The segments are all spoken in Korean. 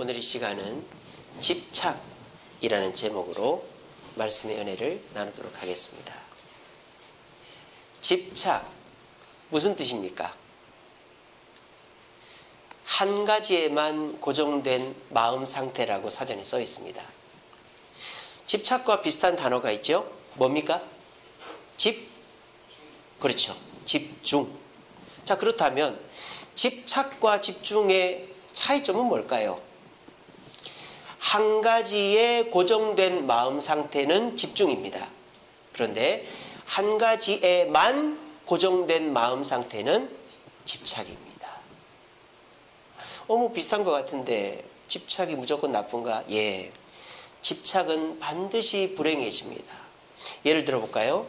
오늘 이 시간은 집착이라는 제목으로 말씀의 은혜를 나누도록 하겠습니다. 집착, 무슨 뜻입니까? 한 가지에만 고정된 마음 상태라고 사전에 써 있습니다. 집착과 비슷한 단어가 있죠? 뭡니까? 그렇죠. 집중. 자, 그렇다면 집착과 집중의 차이점은 뭘까요? 한 가지에 고정된 마음 상태는 집중입니다. 그런데 한 가지에만 고정된 마음 상태는 집착입니다. 뭐 비슷한 것 같은데 집착이 무조건 나쁜가? 예. 집착은 반드시 불행해집니다. 예를 들어볼까요?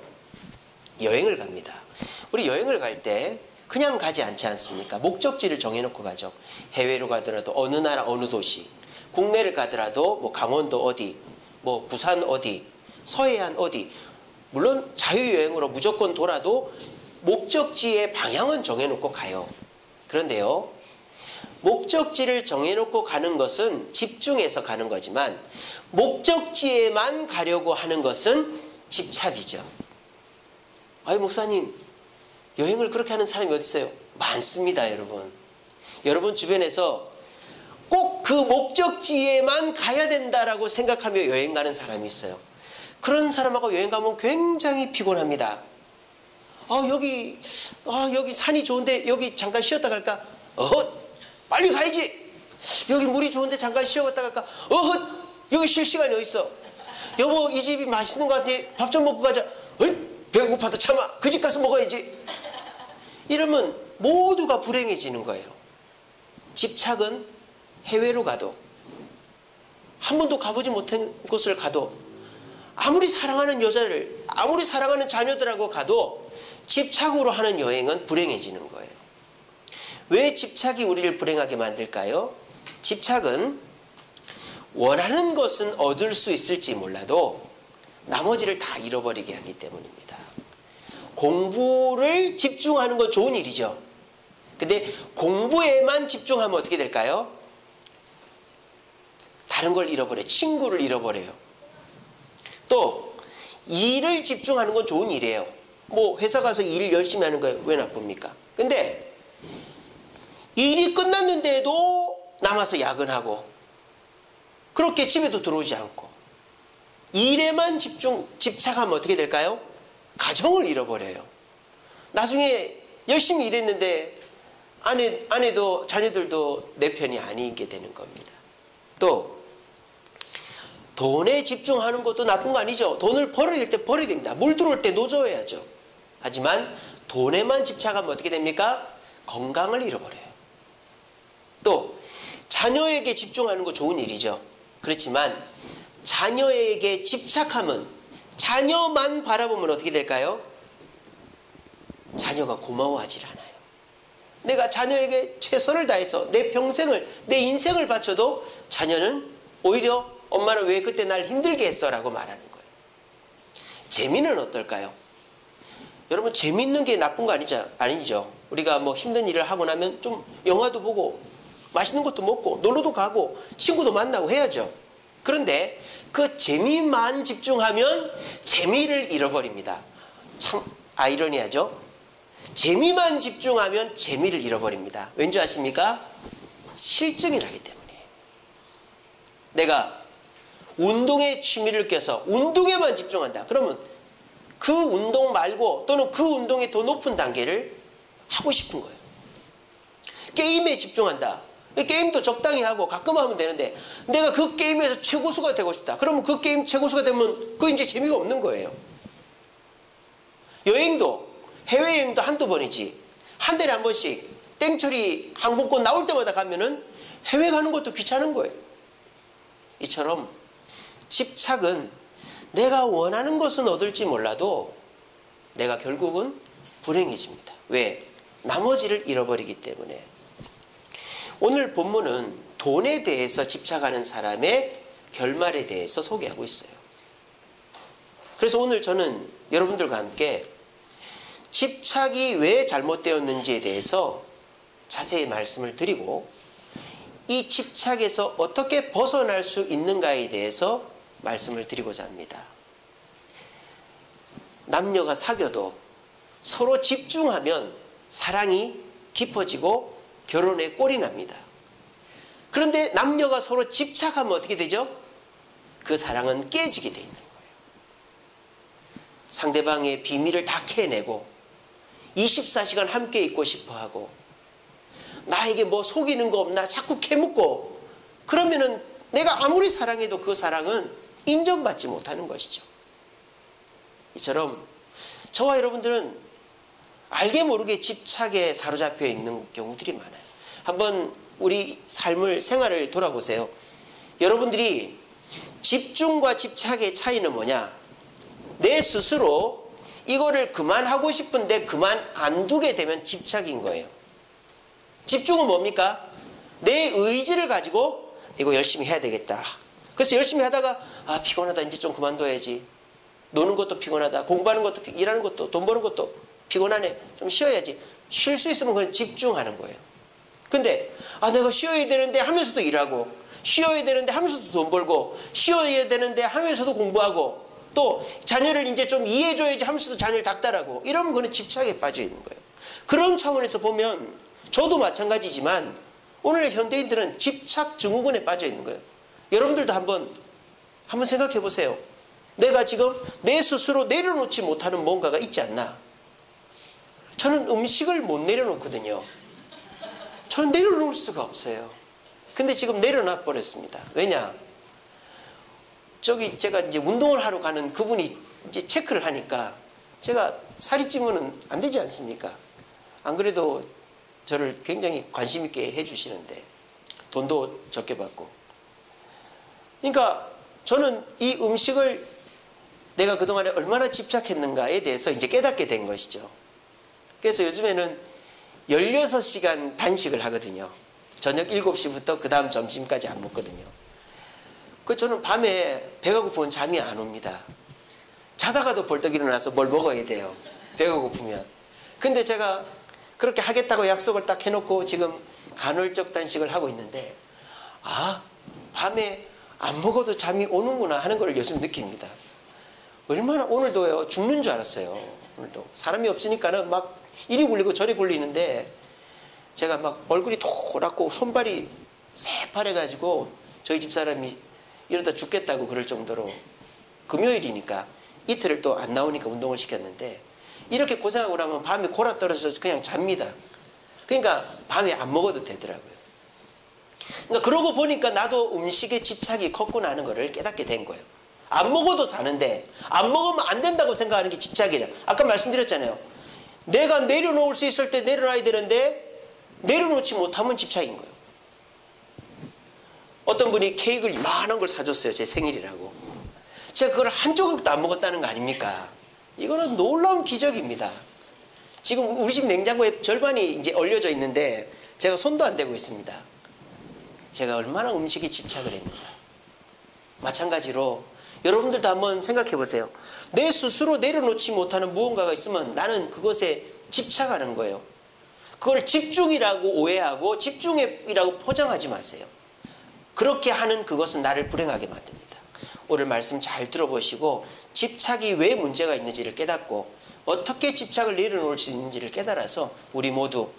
여행을 갑니다. 우리 여행을 갈 때 그냥 가지 않지 않습니까? 목적지를 정해놓고 가죠. 해외로 가더라도 어느 나라 어느 도시, 국내를 가더라도 뭐 강원도 어디, 뭐 부산 어디, 서해안 어디, 물론 자유여행으로 무조건 돌아도 목적지의 방향은 정해놓고 가요. 그런데요, 목적지를 정해놓고 가는 것은 집중해서 가는 거지만 목적지에만 가려고 하는 것은 집착이죠. 아이, 목사님, 여행을 그렇게 하는 사람이 어디 있어요? 많습니다, 여러분. 여러분 주변에서 꼭 그 목적지에만 가야 된다라고 생각하며 여행 가는 사람이 있어요. 그런 사람하고 여행 가면 굉장히 피곤합니다. 여기 산이 좋은데 여기 잠깐 쉬었다 갈까? 빨리 가야지. 여기 물이 좋은데 잠깐 쉬었다 갈까? 여기 쉴 시간이 어디 있어? 여보, 이 집이 맛있는 것 같아. 밥 좀 먹고 가자. 배고파도 참아. 그 집 가서 먹어야지. 이러면 모두가 불행해지는 거예요. 집착은 해외로 가도, 한 번도 가보지 못한 곳을 가도, 아무리 사랑하는 여자를, 아무리 사랑하는 자녀들하고 가도 집착으로 하는 여행은 불행해지는 거예요. 왜 집착이 우리를 불행하게 만들까요? 집착은 원하는 것은 얻을 수 있을지 몰라도 나머지를 다 잃어버리게 하기 때문입니다. 공부를 집중하는 건 좋은 일이죠. 근데 공부에만 집중하면 어떻게 될까요? 다른 걸 잃어버려요. 친구를 잃어버려요. 또 일을 집중하는 건 좋은 일이에요. 뭐 회사 가서 일 열심히 하는 거예요. 왜 나쁩니까? 근데 일이 끝났는데도 남아서 야근하고 그렇게 집에도 들어오지 않고 일에만 집착하면 어떻게 될까요? 가정을 잃어버려요. 나중에 열심히 일했는데 아내도 자녀들도 내 편이 아니게 되는 겁니다. 또 돈에 집중하는 것도 나쁜 거 아니죠. 돈을 벌어야 될 때 벌어야 됩니다. 물 들어올 때 노져야죠. 하지만 돈에만 집착하면 어떻게 됩니까? 건강을 잃어버려요. 또 자녀에게 집중하는 거 좋은 일이죠. 그렇지만 자녀에게 집착하면, 자녀만 바라보면 어떻게 될까요? 자녀가 고마워하질 않아요. 내가 자녀에게 최선을 다해서 내 평생을, 내 인생을 바쳐도 자녀는 오히려 엄마는 왜 그때 날 힘들게 했어? 라고 말하는 거예요. 재미는 어떨까요? 여러분, 재미있는 게 나쁜 거 아니죠. 우리가 뭐 힘든 일을 하고 나면 좀 영화도 보고 맛있는 것도 먹고 놀러도 가고 친구도 만나고 해야죠. 그런데 그 재미만 집중하면 재미를 잃어버립니다. 참 아이러니하죠? 재미만 집중하면 재미를 잃어버립니다. 왠지 아십니까? 실증이 나기 때문이에요. 내가 운동에 취미를 껴서 운동에만 집중한다. 그러면 그 운동 말고 또는 그 운동의 더 높은 단계를 하고 싶은 거예요. 게임에 집중한다. 게임도 적당히 하고 가끔 하면 되는데 내가 그 게임에서 최고수가 되고 싶다. 그러면 그 게임 최고수가 되면 그거 이제 재미가 없는 거예요. 여행도, 해외여행도 한두 번이지. 한 달에 한 번씩 땡처리 항공권 나올 때마다 가면은 해외 가는 것도 귀찮은 거예요. 이처럼 집착은 내가 원하는 것은 얻을지 몰라도 내가 결국은 불행해집니다. 왜? 나머지를 잃어버리기 때문에. 오늘 본문은 돈에 대해서 집착하는 사람의 결말에 대해서 소개하고 있어요. 그래서 오늘 저는 여러분들과 함께 집착이 왜 잘못되었는지에 대해서 자세히 말씀을 드리고 이 집착에서 어떻게 벗어날 수 있는가에 대해서 말씀을 드리고자 합니다. 남녀가 사귀어도 서로 집중하면 사랑이 깊어지고 결혼에 꼴이 납니다. 그런데 남녀가 서로 집착하면 어떻게 되죠? 그 사랑은 깨지게 돼 있는 거예요. 상대방의 비밀을 다 캐내고 24시간 함께 있고 싶어하고 나에게 뭐 속이는 거 없나 자꾸 캐묻고 그러면은 내가 아무리 사랑해도 그 사랑은 인정받지 못하는 것이죠. 이처럼 저와 여러분들은 알게 모르게 집착에 사로잡혀 있는 경우들이 많아요. 한번 우리 생활을 돌아보세요. 여러분들이 집중과 집착의 차이는 뭐냐? 내 스스로 이거를 그만하고 싶은데 그만 안 두게 되면 집착인 거예요. 집중은 뭡니까? 내 의지를 가지고 이거 열심히 해야 되겠다. 그래서 열심히 하다가 피곤하다 이제 좀 그만둬야지. 노는 것도 피곤하다. 공부하는 것도 일하는 것도 돈 버는 것도 피곤하네. 좀 쉬어야지. 쉴 수 있으면 그건 집중하는 거예요. 근데 내가 쉬어야 되는데 하면서도 일하고 쉬어야 되는데 하면서도 돈 벌고 쉬어야 되는데 하면서도 공부하고 또 자녀를 이제 좀 이해해줘야지 하면서도 자녀를 닥달하고 이러면 그건 집착에 빠져 있는 거예요. 그런 차원에서 보면 저도 마찬가지지만 오늘 현대인들은 집착 증후군에 빠져 있는 거예요. 여러분들도 한번 생각해 보세요. 내가 지금 내 스스로 내려놓지 못하는 뭔가가 있지 않나? 저는 음식을 못 내려놓거든요. 저는 내려놓을 수가 없어요. 근데 지금 내려놔 버렸습니다. 왜냐? 제가 이제 운동을 하러 가는 그분이 이제 체크를 하니까 제가 살이 찌면은 안 되지 않습니까? 안 그래도 저를 굉장히 관심 있게 해주시는데 돈도 적게 받고. 그러니까 저는 이 음식을 내가 그동안에 얼마나 집착했는가에 대해서 이제 깨닫게 된 것이죠. 그래서 요즘에는 16시간 단식을 하거든요. 저녁 7시부터 그 다음 점심까지 안 먹거든요. 저는 밤에 배가 고프면 잠이 안 옵니다. 자다가도 벌떡 일어나서 뭘 먹어야 돼요. 배가 고프면. 근데 제가 그렇게 하겠다고 약속을 딱 해놓고 지금 간헐적 단식을 하고 있는데 밤에 안 먹어도 잠이 오는구나 하는 걸 요즘 느낍니다. 얼마나 오늘도요 죽는 줄 알았어요. 오늘도 사람이 없으니까는 막 이리 굴리고 저리 굴리는데 제가 막 얼굴이 도랗고 손발이 새파래가지고 저희 집사람이 이러다 죽겠다고 그럴 정도로 금요일이니까 이틀을 또 안 나오니까 운동을 시켰는데 이렇게 고생하고 나면 밤에 골아 떨어져서 그냥 잡니다. 그러니까 밤에 안 먹어도 되더라고요. 그러니까 그러고 보니까 나도 음식에 집착이 컸구나 하는 거를 깨닫게 된 거예요. 안 먹어도 사는데 안 먹으면 안 된다고 생각하는 게 집착이라. 아까 말씀드렸잖아요. 내가 내려놓을 수 있을 때 내려놔야 되는데 내려놓지 못하면 집착인 거예요. 어떤 분이 케이크를 이만한 걸 사줬어요. 제 생일이라고. 제가 그걸 한 조각도 안 먹었다는 거 아닙니까? 이거는 놀라운 기적입니다. 지금 우리 집 냉장고에 절반이 이제 얼려져 있는데 제가 손도 안 대고 있습니다. 제가 얼마나 음식에 집착을 했는가. 마찬가지로 여러분들도 한번 생각해 보세요. 내 스스로 내려놓지 못하는 무언가가 있으면 나는 그것에 집착하는 거예요. 그걸 집중이라고 오해하고 집중이라고 포장하지 마세요. 그렇게 하는 그것은 나를 불행하게 만듭니다. 오늘 말씀 잘 들어보시고 집착이 왜 문제가 있는지를 깨닫고 어떻게 집착을 내려놓을 수 있는지를 깨달아서 우리 모두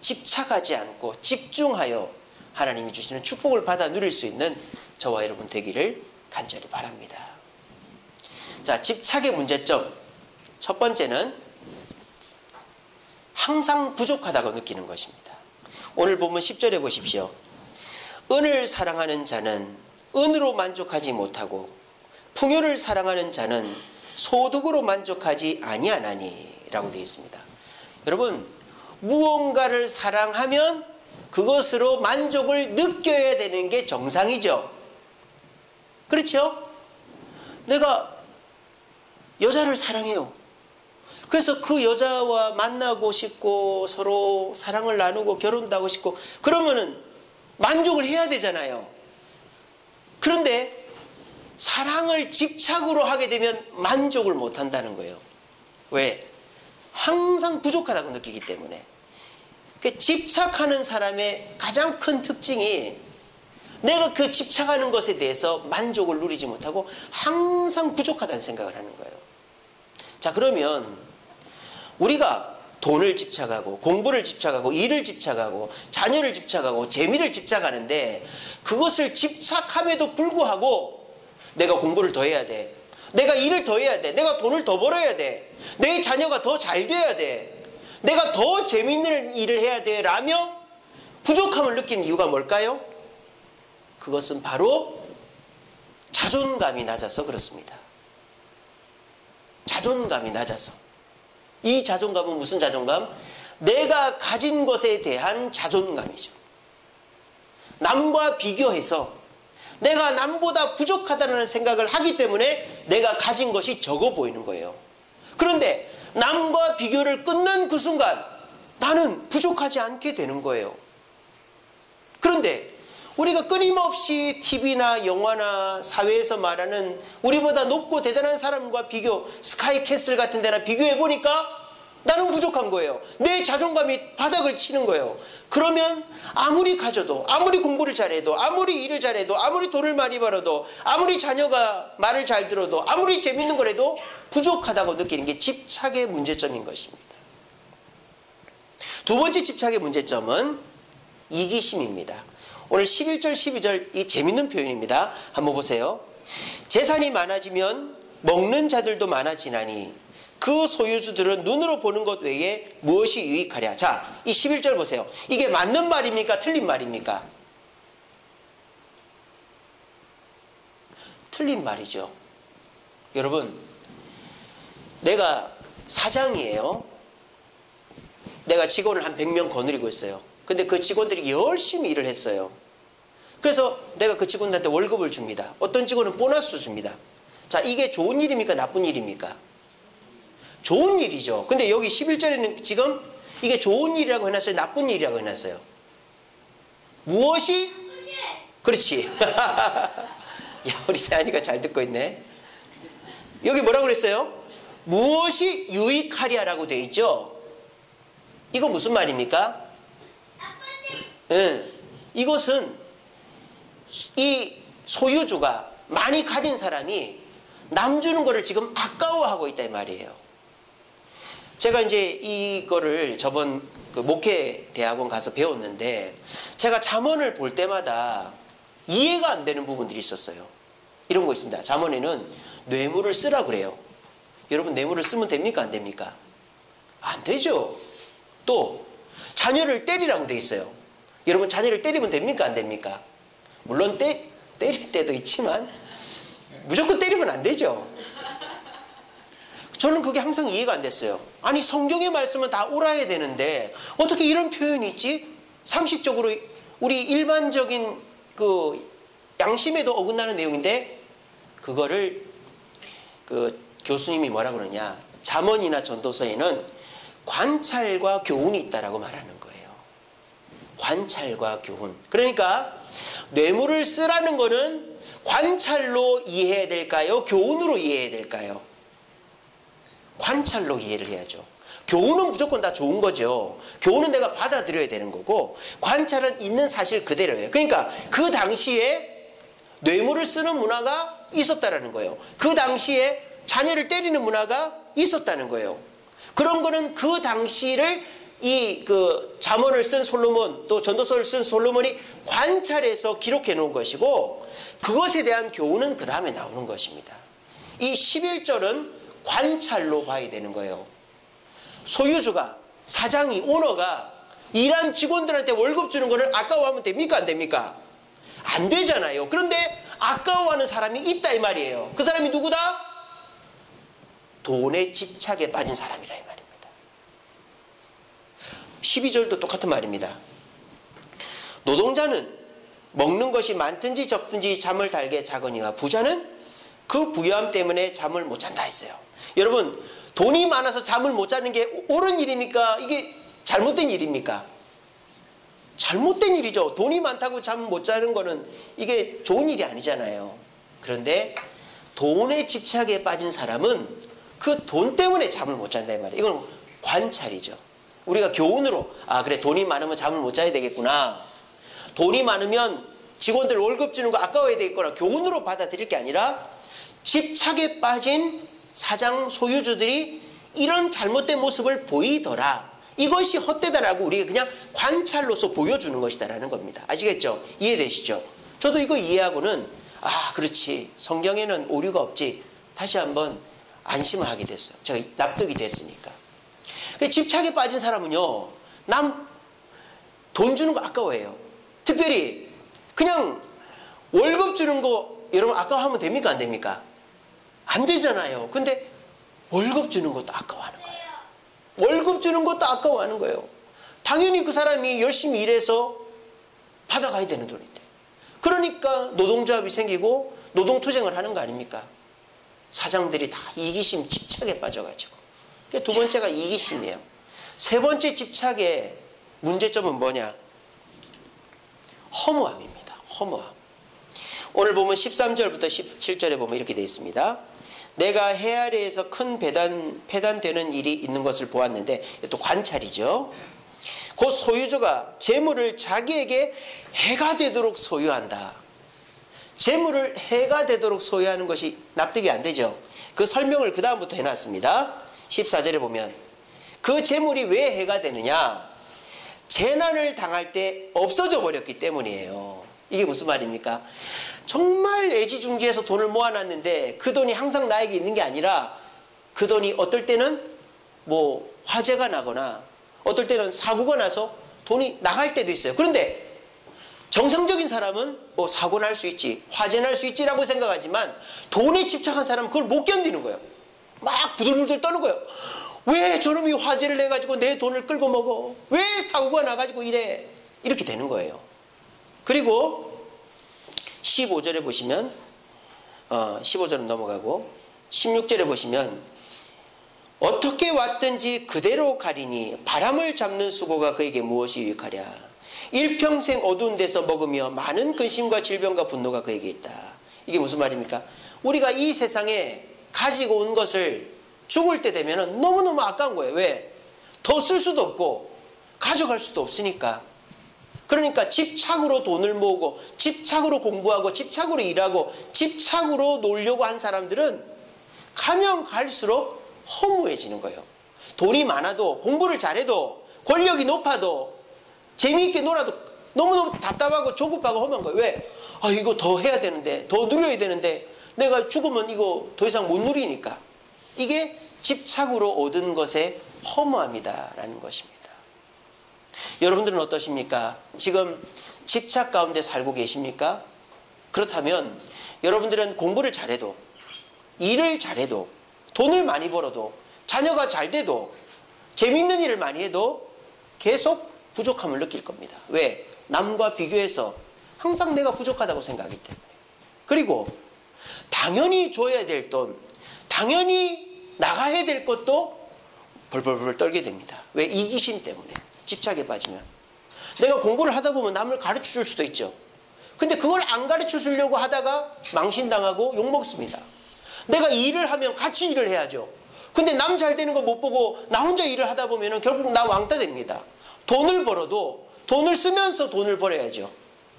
집착하지 않고 집중하여 하나님이 주시는 축복을 받아 누릴 수 있는 저와 여러분 되기를 간절히 바랍니다. 자, 집착의 문제점. 첫 번째는 항상 부족하다고 느끼는 것입니다. 오늘 본문 10절에 보십시오. 은을 사랑하는 자는 은으로 만족하지 못하고 풍요를 사랑하는 자는 소득으로 만족하지 아니하나니 라고 되어 있습니다. 여러분, 무언가를 사랑하면 그것으로 만족을 느껴야 되는 게 정상이죠. 그렇죠? 내가 여자를 사랑해요. 그래서 그 여자와 만나고 싶고 서로 사랑을 나누고 결혼도 하고 싶고 그러면은 만족을 해야 되잖아요. 그런데 사랑을 집착으로 하게 되면 만족을 못 한다는 거예요. 왜? 항상 부족하다고 느끼기 때문에. 집착하는 사람의 가장 큰 특징이 내가 그 집착하는 것에 대해서 만족을 누리지 못하고 항상 부족하다는 생각을 하는 거예요. 자, 그러면 우리가 돈을 집착하고 공부를 집착하고 일을 집착하고 자녀를 집착하고 재미를 집착하는데 그것을 집착함에도 불구하고 내가 공부를 더 해야 돼. 내가 일을 더 해야 돼. 내가 돈을 더 벌어야 돼. 내 자녀가 더 잘 돼야 돼. 내가 더 재미있는 일을 해야 돼 라며 부족함을 느끼는 이유가 뭘까요? 그것은 바로 자존감이 낮아서 그렇습니다. 자존감이 낮아서. 이 자존감은 무슨 자존감? 내가 가진 것에 대한 자존감이죠. 남과 비교해서 내가 남보다 부족하다는 생각을 하기 때문에 내가 가진 것이 적어 보이는 거예요. 그런데 남과 비교를 끊는 그 순간 나는 부족하지 않게 되는 거예요. 그런데 우리가 끊임없이 TV나 영화나 사회에서 말하는 우리보다 높고 대단한 사람과 비교, 스카이캐슬 같은 데나 비교해 보니까 나는 부족한 거예요. 내 자존감이 바닥을 치는 거예요. 그러면 아무리 가져도, 아무리 공부를 잘해도, 아무리 일을 잘해도, 아무리 돈을 많이 벌어도, 아무리 자녀가 말을 잘 들어도, 아무리 재밌는 거라도 부족하다고 느끼는 게 집착의 문제점인 것입니다. 두 번째 집착의 문제점은 이기심입니다. 오늘 11절 12절 이 재밌는 표현입니다. 한번 보세요. 재산이 많아지면 먹는 자들도 많아지나니 그 소유주들은 눈으로 보는 것 외에 무엇이 유익하랴. 자, 이 11절 보세요. 이게 맞는 말입니까? 틀린 말입니까? 틀린 말이죠. 여러분, 내가 사장이에요. 내가 직원을 한 100명 거느리고 있어요. 근데 그 직원들이 열심히 일을 했어요. 그래서 내가 그 직원들한테 월급을 줍니다. 어떤 직원은 보너스 줍니다. 자, 이게 좋은 일입니까? 나쁜 일입니까? 좋은 일이죠. 근데 여기 11절에는 지금 이게 좋은 일이라고 해놨어요? 나쁜 일이라고 해놨어요? 무엇이? 그렇지. 야, 우리 세안이가 잘 듣고 있네. 여기 뭐라고 그랬어요? 무엇이 유익하랴라고 돼 있죠? 이거 무슨 말입니까? 이것은 이 소유주가 많이 가진 사람이 남 주는 거를 지금 아까워하고 있다 이 말이에요. 제가 이제 이거를 저번 그 목회 대학원 가서 배웠는데 제가 잠언을 볼 때마다 이해가 안 되는 부분들이 있었어요. 이런 거 있습니다. 잠언에는 뇌물을 쓰라 그래요. 여러분, 뇌물을 쓰면 됩니까? 안 됩니까? 안 되죠. 또 자녀를 때리라고 돼 있어요. 여러분, 자녀를 때리면 됩니까? 안 됩니까? 물론 때릴 때도 있지만 무조건 때리면 안 되죠. 저는 그게 항상 이해가 안 됐어요. 아니, 성경의 말씀은 다 옳아야 되는데 어떻게 이런 표현이 있지? 상식적으로 우리 일반적인 그 양심에도 어긋나는 내용인데 그거를 그 교수님이 뭐라 그러냐, 잠언이나 전도서에는 관찰과 교훈이 있다라고 말하는 거예요. 관찰과 교훈. 그러니까 뇌물을 쓰라는 거는 관찰로 이해해야 될까요? 교훈으로 이해해야 될까요? 관찰로 이해를 해야죠. 교훈은 무조건 다 좋은 거죠. 교훈은 내가 받아들여야 되는 거고, 관찰은 있는 사실 그대로예요. 그러니까 그 당시에 뇌물을 쓰는 문화가 있었다라는 거예요. 그 당시에 자녀를 때리는 문화가 있었다는 거예요. 그런 거는 그 당시를 이 그 잠언을 쓴 솔로몬, 또 전도서를 쓴 솔로몬이 관찰해서 기록해 놓은 것이고, 그것에 대한 교훈은 그 다음에 나오는 것입니다. 이 11절은 관찰로 봐야 되는 거예요. 소유주가, 사장이, 오너가 일한 직원들한테 월급 주는 거를 아까워하면 됩니까? 안 됩니까? 안 되잖아요. 그런데 아까워하는 사람이 있다 이 말이에요. 그 사람이 누구다? 돈에 집착에 빠진 사람이라 이 말입니다. 12절도 똑같은 말입니다. 노동자는 먹는 것이 많든지 적든지 잠을 달게 자거니와 부자는 그 부유함 때문에 잠을 못 잔다 했어요. 여러분, 돈이 많아서 잠을 못 자는 게 옳은 일입니까? 이게 잘못된 일입니까? 잘못된 일이죠. 돈이 많다고 잠 못 자는 거는 이게 좋은 일이 아니잖아요. 그런데 돈에 집착에 빠진 사람은 그 돈 때문에 잠을 못 잔다 이 말이에요. 이건 관찰이죠. 우리가 교훈으로, 아 그래, 돈이 많으면 잠을 못 자야 되겠구나. 돈이 많으면 직원들 월급 주는 거 아까워야 되겠거나 교훈으로 받아들일 게 아니라 집착에 빠진 사장 소유주들이 이런 잘못된 모습을 보이더라. 이것이 헛되다라고 우리가 그냥 관찰로서 보여주는 것이다라는 겁니다. 아시겠죠? 이해되시죠? 저도 이거 이해하고는 아 그렇지 성경에는 오류가 없지 다시 한번 안심을 하게 됐어요. 제가 납득이 됐으니까. 집착에 빠진 사람은요 남 돈 주는 거 아까워해요. 특별히 그냥 월급 주는 거 여러분 아까워하면 됩니까 안 됩니까? 안 되잖아요. 근데 월급 주는 것도 아까워하는 거예요. 월급 주는 것도 아까워하는 거예요. 당연히 그 사람이 열심히 일해서 받아가야 되는 돈인데. 그러니까 노동조합이 생기고 노동투쟁을 하는 거 아닙니까? 사장들이 다 이기심 집착에 빠져가지고. 두 번째가 이기심이에요. 세 번째 집착의 문제점은 뭐냐? 허무함입니다. 허무함. 오늘 보면 13절부터 17절에 보면 이렇게 되어 있습니다. 내가 해 아래에서 큰 패단되는 일이 있는 것을 보았는데 또 관찰이죠. 곧 소유주가 재물을 자기에게 해가 되도록 소유한다. 재물을 해가 되도록 소유하는 것이 납득이 안 되죠. 그 설명을 그 다음부터 해놨습니다. 14절에 보면 그 재물이 왜 해가 되느냐? 재난을 당할 때 없어져 버렸기 때문이에요. 이게 무슨 말입니까? 정말 애지중지해서 돈을 모아놨는데 그 돈이 항상 나에게 있는 게 아니라 그 돈이 어떨 때는 뭐 화재가 나거나 어떨 때는 사고가 나서 돈이 나갈 때도 있어요. 그런데 정상적인 사람은 뭐 사고 날 수 있지 화재 날 수 있지라고 생각하지만 돈에 집착한 사람은 그걸 못 견디는 거예요. 막 부들부들 떠는 거예요. 왜 저놈이 화재를 내가지고 내 돈을 끌고 먹어? 왜 사고가 나가지고 이래? 이렇게 되는 거예요. 그리고 15절에 보시면 15절은 넘어가고 16절에 보시면 어떻게 왔든지 그대로 가리니 바람을 잡는 수고가 그에게 무엇이 유익하랴. 일평생 어두운 데서 먹으며 많은 근심과 질병과 분노가 그에게 있다. 이게 무슨 말입니까? 우리가 이 세상에 가지고 온 것을 죽을 때 되면 너무너무 아까운 거예요. 왜? 더 쓸 수도 없고 가져갈 수도 없으니까. 그러니까 집착으로 돈을 모으고 집착으로 공부하고 집착으로 일하고 집착으로 놀려고 한 사람들은 가면 갈수록 허무해지는 거예요. 돈이 많아도 공부를 잘해도 권력이 높아도 재미있게 놀아도 너무너무 답답하고 조급하고 험한 거예요. 왜? 아 이거 더 해야 되는데 더 누려야 되는데 내가 죽으면 이거 더 이상 못 누리니까. 이게 집착으로 얻은 것의 허무함이다라는 것입니다. 여러분들은 어떠십니까? 지금 집착 가운데 살고 계십니까? 그렇다면 여러분들은 공부를 잘해도 일을 잘해도 돈을 많이 벌어도 자녀가 잘 돼도 재미있는 일을 많이 해도 계속 부족함을 느낄 겁니다. 왜? 남과 비교해서 항상 내가 부족하다고 생각하기 때문에. 그리고 당연히 줘야 될 돈, 당연히 나가야 될 것도 벌벌벌 떨게 됩니다. 왜? 이기심 때문에. 집착에 빠지면. 내가 공부를 하다 보면 남을 가르쳐 줄 수도 있죠. 근데 그걸 안 가르쳐 주려고 하다가 망신당하고 욕먹습니다. 내가 일을 하면 같이 일을 해야죠. 근데 남 잘 되는 거 못 보고 나 혼자 일을 하다 보면 결국 나 왕따 됩니다. 돈을 벌어도 돈을 쓰면서 돈을 벌어야죠.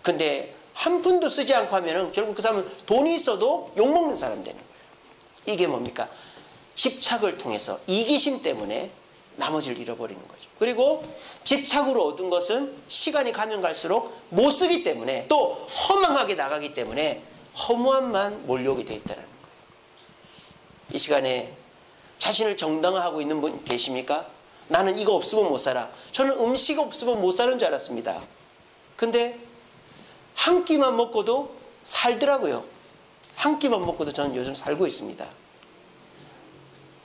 근데 한 푼도 쓰지 않고 하면 결국 그 사람은 돈이 있어도 욕먹는 사람 되는 거예요. 이게 뭡니까? 집착을 통해서 이기심 때문에 나머지를 잃어버리는 거죠. 그리고 집착으로 얻은 것은 시간이 가면 갈수록 못 쓰기 때문에 또 허망하게 나가기 때문에 허무함만 몰려오게 되어 있다는 거예요. 이 시간에 자신을 정당화하고 있는 분 계십니까? 나는 이거 없으면 못 살아. 저는 음식 없으면 못 사는 줄 알았습니다. 근데 한 끼만 먹고도 살더라고요. 한 끼만 먹고도 저는 요즘 살고 있습니다.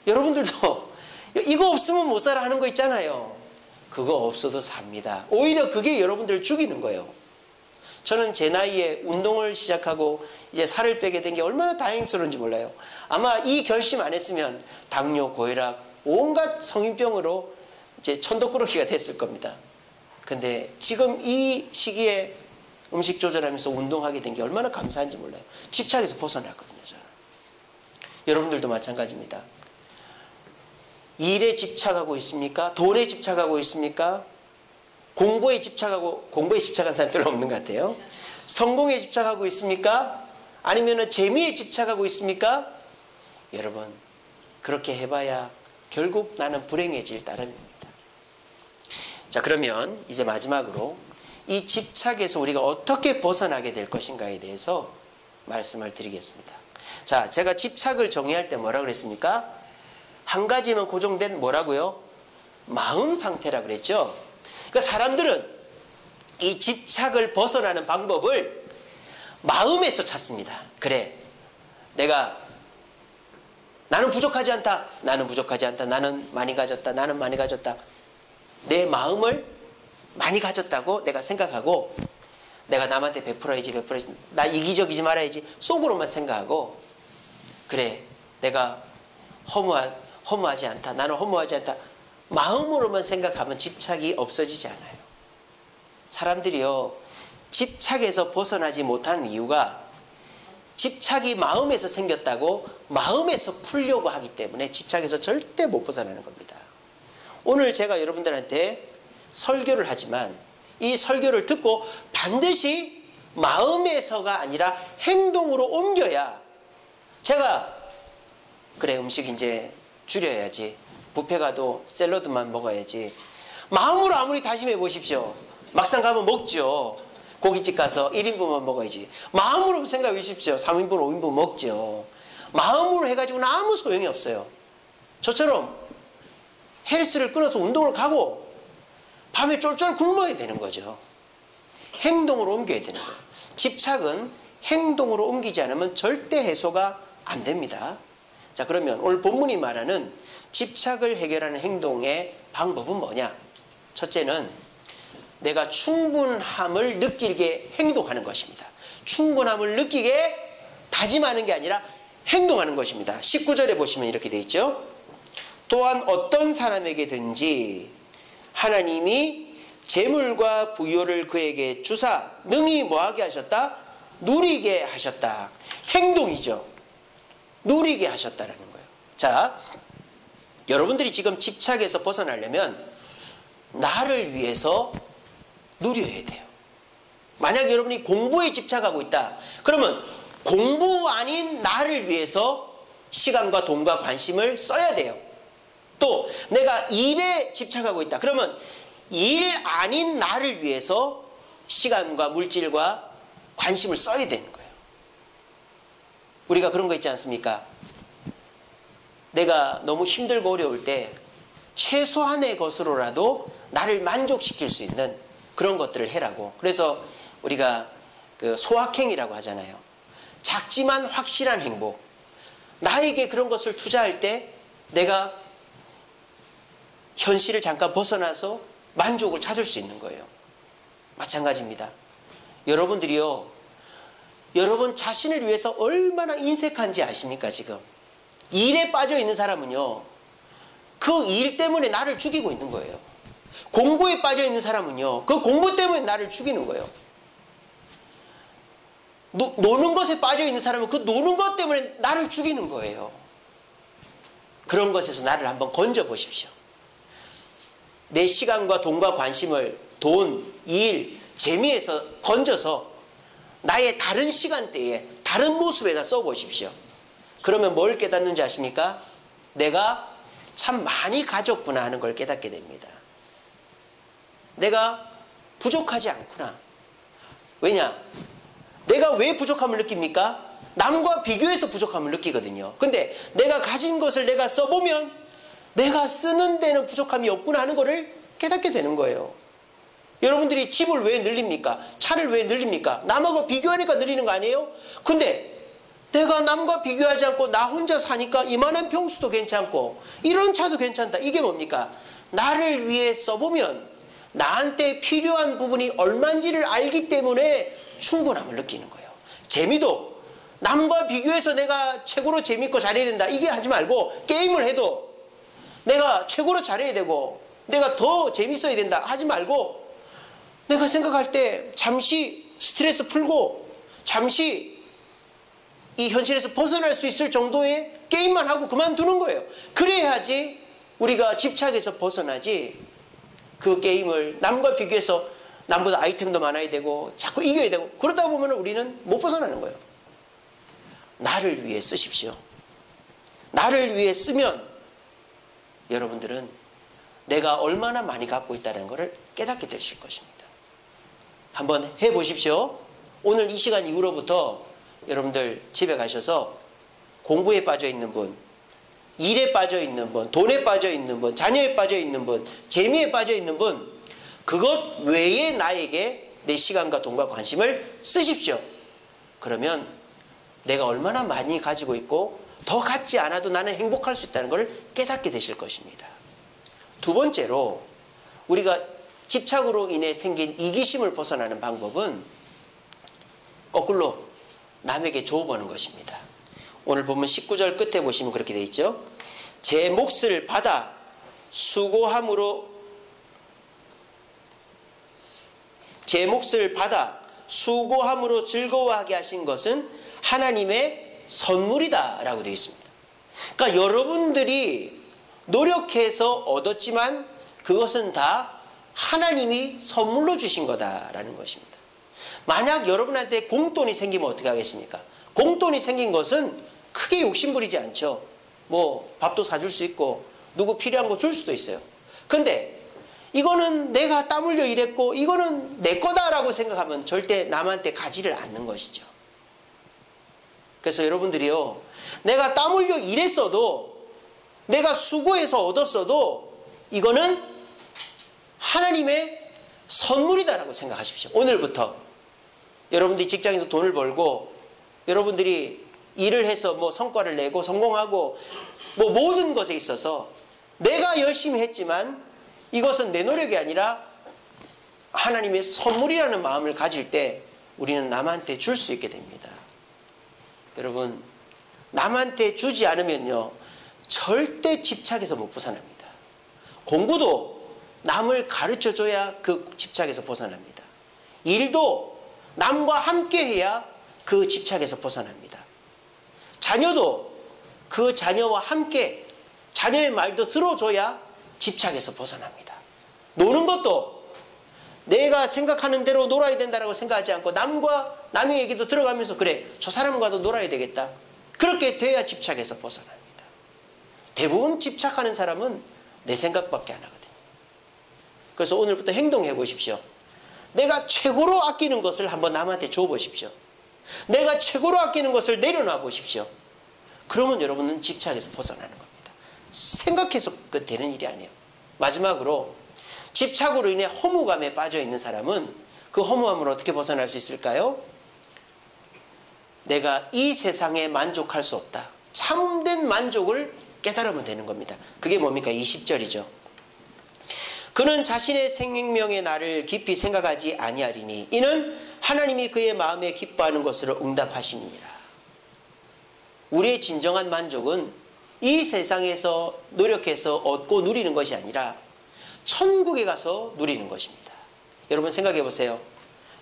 여러분들도 이거 없으면 못 살아 하는 거 있잖아요. 그거 없어도 삽니다. 오히려 그게 여러분들을 죽이는 거예요. 저는 제 나이에 운동을 시작하고 이제 살을 빼게 된 게 얼마나 다행스러운지 몰라요. 아마 이 결심 안 했으면 당뇨, 고혈압, 온갖 성인병으로 이제 천도꾸러기가 됐을 겁니다. 근데 지금 이 시기에 음식 조절하면서 운동하게 된 게 얼마나 감사한지 몰라요. 집착에서 벗어났거든요, 저는. 여러분들도 마찬가지입니다. 일에 집착하고 있습니까? 돈에 집착하고 있습니까? 공부에 집착한 사람 별로 없는 것 같아요. 성공에 집착하고 있습니까? 아니면 재미에 집착하고 있습니까? 여러분, 그렇게 해봐야 결국 나는 불행해질 따름입니다. 자, 그러면 이제 마지막으로 이 집착에서 우리가 어떻게 벗어나게 될 것인가에 대해서 말씀을 드리겠습니다. 자, 제가 집착을 정의할 때 뭐라 그랬습니까? 한 가지면 고정된 뭐라고요? 마음 상태라 그랬죠. 그러니까 사람들은 이 집착을 벗어나는 방법을 마음에서 찾습니다. 그래, 나는 부족하지 않다. 나는 부족하지 않다. 나는 많이 가졌다. 나는 많이 가졌다. 내 마음을 많이 가졌다고 내가 생각하고, 내가 남한테 베풀어야지. 나 이기적이지 말아야지. 속으로만 생각하고, 그래, 내가 허무하지 않다. 나는 허무하지 않다. 마음으로만 생각하면 집착이 없어지지 않아요. 사람들이요, 집착에서 벗어나지 못하는 이유가 집착이 마음에서 생겼다고 마음에서 풀려고 하기 때문에 집착에서 절대 못 벗어나는 겁니다. 오늘 제가 여러분들한테 설교를 하지만 이 설교를 듣고 반드시 마음에서가 아니라 행동으로 옮겨야, 제가 그래, 음식 이제 줄여야지, 뷔페 가도 샐러드만 먹어야지, 마음으로 아무리 다짐해 보십시오. 막상 가면 먹죠. 고깃집 가서 1인분만 먹어야지. 마음으로 생각해 보십시오. 3인분, 5인분 먹죠. 마음으로 해가지고는 아무 소용이 없어요. 저처럼 헬스를 끊어서 운동을 가고 밤에 쫄쫄 굶어야 되는 거죠. 행동으로 옮겨야 되는 거예요. 집착은 행동으로 옮기지 않으면 절대 해소가 안 됩니다. 자, 그러면 오늘 본문이 말하는 집착을 해결하는 행동의 방법은 뭐냐? 첫째는 내가 충분함을 느끼게 행동하는 것입니다. 충분함을 느끼게 다짐하는 게 아니라 행동하는 것입니다. 19절에 보시면 이렇게 되어 있죠. 또한 어떤 사람에게든지 하나님이 재물과 부요를 그에게 주사 능히 뭐하게 하셨다? 누리게 하셨다. 행동이죠. 누리게 하셨다라는 거예요. 자, 여러분들이 지금 집착에서 벗어나려면 나를 위해서 누려야 돼요. 만약 여러분이 공부에 집착하고 있다, 그러면 공부 아닌 나를 위해서 시간과 돈과 관심을 써야 돼요. 또 내가 일에 집착하고 있다, 그러면 일 아닌 나를 위해서 시간과 물질과 관심을 써야 되는 거예요. 우리가 그런 거 있지 않습니까? 내가 너무 힘들고 어려울 때 최소한의 것으로라도 나를 만족시킬 수 있는 그런 것들을 해라고. 그래서 우리가 그 소확행이라고 하잖아요. 작지만 확실한 행복. 나에게 그런 것을 투자할 때 내가 현실을 잠깐 벗어나서 만족을 찾을 수 있는 거예요. 마찬가지입니다. 여러분들이요, 여러분 자신을 위해서 얼마나 인색한지 아십니까? 지금 일에 빠져 있는 사람은요, 그 일 때문에 나를 죽이고 있는 거예요. 공부에 빠져 있는 사람은요, 그 공부 때문에 나를 죽이는 거예요. 노는 것에 빠져 있는 사람은 그 노는 것 때문에 나를 죽이는 거예요. 그런 것에서 나를 한번 건져 보십시오. 내 시간과 돈과 관심을 돈, 일, 재미에서 건져서 나의 다른 시간대에 다른 모습에다 써보십시오. 그러면 뭘 깨닫는지 아십니까? 내가 참 많이 가졌구나 하는 걸 깨닫게 됩니다. 내가 부족하지 않구나. 왜냐? 내가 왜 부족함을 느낍니까? 남과 비교해서 부족함을 느끼거든요. 근데 내가 가진 것을 내가 써보면 내가 쓰는 데는 부족함이 없구나 하는 것을 깨닫게 되는 거예요. 여러분들이 집을 왜 늘립니까? 차를 왜 늘립니까? 남하고 비교하니까 늘리는 거 아니에요? 근데 내가 남과 비교하지 않고 나 혼자 사니까 이만한 평수도 괜찮고 이런 차도 괜찮다. 이게 뭡니까? 나를 위해 써보면 나한테 필요한 부분이 얼마인지를 알기 때문에 충분함을 느끼는 거예요. 재미도 남과 비교해서 내가 최고로 재밌고 잘해야 된다, 이게 하지 말고, 게임을 해도 내가 최고로 잘해야 되고 내가 더 재밌어야 된다 하지 말고, 내가 생각할 때 잠시 스트레스 풀고 잠시 이 현실에서 벗어날 수 있을 정도의 게임만 하고 그만두는 거예요. 그래야지 우리가 집착에서 벗어나지, 그 게임을 남과 비교해서 남보다 아이템도 많아야 되고 자꾸 이겨야 되고 그러다 보면 우리는 못 벗어나는 거예요. 나를 위해 쓰십시오. 나를 위해 쓰면 여러분들은 내가 얼마나 많이 갖고 있다는 것을 깨닫게 되실 것입니다. 한번 해보십시오. 오늘 이 시간 이후로부터 여러분들 집에 가셔서 공부에 빠져 있는 분, 일에 빠져 있는 분, 돈에 빠져 있는 분, 자녀에 빠져 있는 분, 재미에 빠져 있는 분, 그것 외에 나에게 내 시간과 돈과 관심을 쓰십시오. 그러면 내가 얼마나 많이 가지고 있고 더 갖지 않아도 나는 행복할 수 있다는 것을 깨닫게 되실 것입니다. 두 번째로 우리가 집착으로 인해 생긴 이기심을 벗어나는 방법은 거꾸로 남에게 줘보는 것입니다. 오늘 보면 19절 끝에 보시면 그렇게 되어 있죠. 제 몫을 받아 수고함으로 즐거워하게 하신 것은 하나님의 선물이다 라고 되어 있습니다. 그러니까 여러분들이 노력해서 얻었지만 그것은 다 하나님이 선물로 주신 거다라는 것입니다. 만약 여러분한테 공돈이 생기면 어떻게 하겠습니까? 공돈이 생긴 것은 크게 욕심부리지 않죠. 뭐 밥도 사줄 수 있고 누구 필요한 거 줄 수도 있어요. 근데 이거는 내가 땀 흘려 일했고 이거는 내 거다라고 생각하면 절대 남한테 가지를 않는 것이죠. 그래서 여러분들이요, 내가 땀 흘려 일했어도 내가 수고해서 얻었어도 이거는 하나님의 선물이다라고 생각하십시오. 오늘부터 여러분들이 직장에서 돈을 벌고 여러분들이 일을 해서 뭐 성과를 내고 성공하고 뭐 모든 것에 있어서 내가 열심히 했지만 이것은 내 노력이 아니라 하나님의 선물이라는 마음을 가질 때 우리는 남한테 줄 수 있게 됩니다. 여러분, 남한테 주지 않으면요 절대 집착에서 못 벗어납니다. 공부도 남을 가르쳐줘야 그 집착에서 벗어납니다. 일도 남과 함께 해야 그 집착에서 벗어납니다. 자녀도 그 자녀와 함께 자녀의 말도 들어줘야 집착에서 벗어납니다. 노는 것도 내가 생각하는 대로 놀아야 된다고 생각하지 않고 남의 얘기도 들어가면서 그래 저 사람과도 놀아야 되겠다. 그렇게 돼야 집착에서 벗어납니다. 대부분 집착하는 사람은 내 생각밖에 안 하거든요. 그래서 오늘부터 행동해 보십시오. 내가 최고로 아끼는 것을 한번 남한테 줘 보십시오. 내가 최고로 아끼는 것을 내려놔 보십시오. 그러면 여러분은 집착에서 벗어나는 겁니다. 생각해서 되는 일이 아니에요. 마지막으로 집착으로 인해 허무감에 빠져 있는 사람은 그 허무함을 어떻게 벗어날 수 있을까요? 내가 이 세상에 만족할 수 없다. 참된 만족을 깨달으면 되는 겁니다. 그게 뭡니까? 20절이죠. 그는 자신의 생명의 날을 깊이 생각하지 아니하리니 이는 하나님이 그의 마음에 기뻐하는 것으로 응답하심이니라. 우리의 진정한 만족은 이 세상에서 노력해서 얻고 누리는 것이 아니라 천국에 가서 누리는 것입니다. 여러분 생각해 보세요.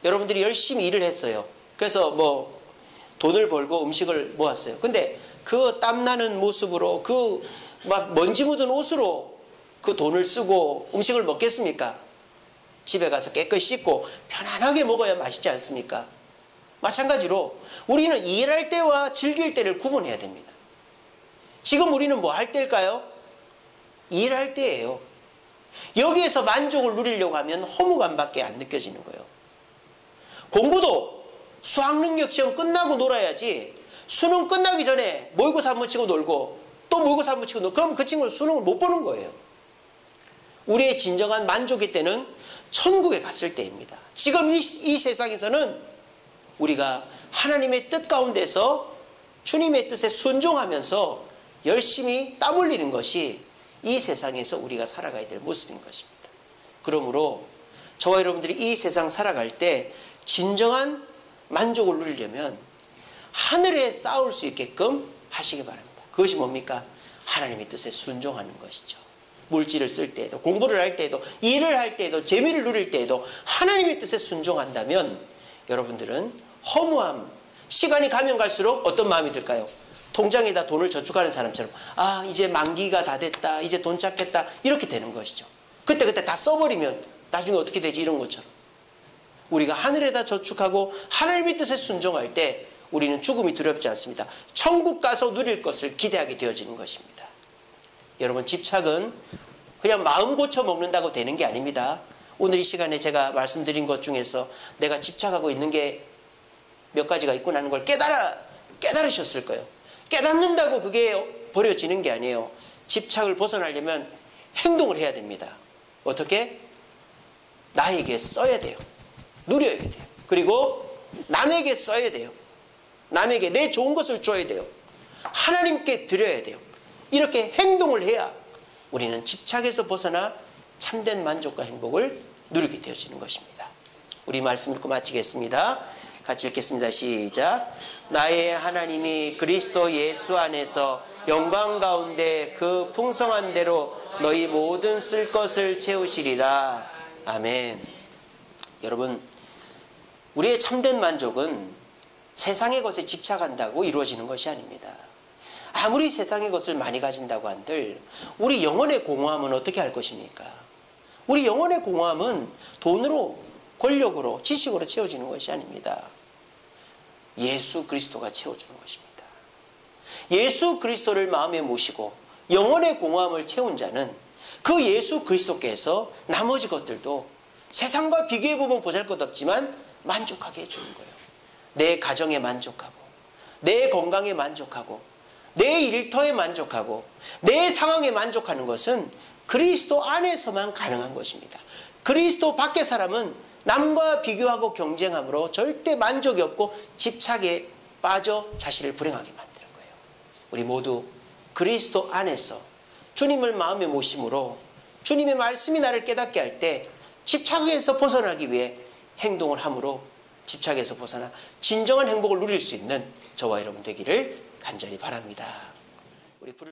여러분들이 열심히 일을 했어요. 그래서 뭐 돈을 벌고 음식을 모았어요. 근데 그 땀나는 모습으로 그 막 먼지 묻은 옷으로 그 돈을 쓰고 음식을 먹겠습니까? 집에 가서 깨끗이 씻고 편안하게 먹어야 맛있지 않습니까? 마찬가지로 우리는 일할 때와 즐길 때를 구분해야 됩니다. 지금 우리는 뭐 할 때일까요? 일할 때예요. 여기에서 만족을 누리려고 하면 허무감밖에 안 느껴지는 거예요. 공부도 수학능력 시험 끝나고 놀아야지 수능 끝나기 전에 모의고사 한번 치고 놀고 또 모의고사 한번 치고 놀고 그럼 그 친구는 수능을 못 보는 거예요. 우리의 진정한 만족의 때는 천국에 갔을 때입니다. 지금 이 세상에서는 우리가 하나님의 뜻 가운데서 주님의 뜻에 순종하면서 열심히 땀 흘리는 것이 이 세상에서 우리가 살아가야 될 모습인 것입니다. 그러므로 저와 여러분들이 이 세상 살아갈 때 진정한 만족을 누리려면 하늘에 쌓을 수 있게끔 하시기 바랍니다. 그것이 뭡니까? 하나님의 뜻에 순종하는 것이죠. 물질을 쓸 때에도 공부를 할 때에도 일을 할 때에도 재미를 누릴 때에도 하나님의 뜻에 순종한다면 여러분들은 허무함, 시간이 가면 갈수록 어떤 마음이 들까요? 통장에다 돈을 저축하는 사람처럼 아 이제 만기가 다 됐다, 이제 돈 찾겠다 이렇게 되는 것이죠. 그때 다 써버리면 나중에 어떻게 되지 이런 것처럼. 우리가 하늘에다 저축하고 하나님의 뜻에 순종할 때 우리는 죽음이 두렵지 않습니다. 천국 가서 누릴 것을 기대하게 되어지는 것입니다. 여러분, 집착은 그냥 마음 고쳐 먹는다고 되는 게 아닙니다. 오늘 이 시간에 제가 말씀드린 것 중에서 내가 집착하고 있는 게 몇 가지가 있구나 하는 걸 깨달으셨을 거예요. 깨닫는다고 그게 버려지는 게 아니에요. 집착을 벗어나려면 행동을 해야 됩니다. 어떻게? 나에게 써야 돼요. 누려야 돼요. 그리고 남에게 써야 돼요. 남에게 내 좋은 것을 줘야 돼요. 하나님께 드려야 돼요. 이렇게 행동을 해야 우리는 집착에서 벗어나 참된 만족과 행복을 누리게 되어지는 것입니다. 우리 말씀 읽고 마치겠습니다. 같이 읽겠습니다. 시작. 나의 하나님이 그리스도 예수 안에서 영광 가운데 그 풍성한 대로 너희 모든 쓸 것을 채우시리라. 아멘. 여러분, 우리의 참된 만족은 세상의 것에 집착한다고 이루어지는 것이 아닙니다. 아무리 세상의 것을 많이 가진다고 한들 우리 영혼의 공허함은 어떻게 할 것입니까? 우리 영혼의 공허함은 돈으로, 권력으로, 지식으로 채워지는 것이 아닙니다. 예수 그리스도가 채워주는 것입니다. 예수 그리스도를 마음에 모시고 영혼의 공허함을 채운 자는 그 예수 그리스도께서 나머지 것들도 세상과 비교해보면 보잘것없지만 만족하게 해주는 거예요. 내 가정에 만족하고, 내 건강에 만족하고, 내 일터에 만족하고, 내 상황에 만족하는 것은 그리스도 안에서만 가능한 것입니다. 그리스도 밖의 사람은 남과 비교하고 경쟁함으로 절대 만족이 없고 집착에 빠져 자신을 불행하게 만드는 거예요. 우리 모두 그리스도 안에서 주님을 마음에 모심으로 주님의 말씀이 나를 깨닫게 할 때 집착에서 벗어나기 위해 행동을 함으로 집착에서 벗어나 진정한 행복을 누릴 수 있는 저와 여러분 되기를 간절히 바랍니다. 우리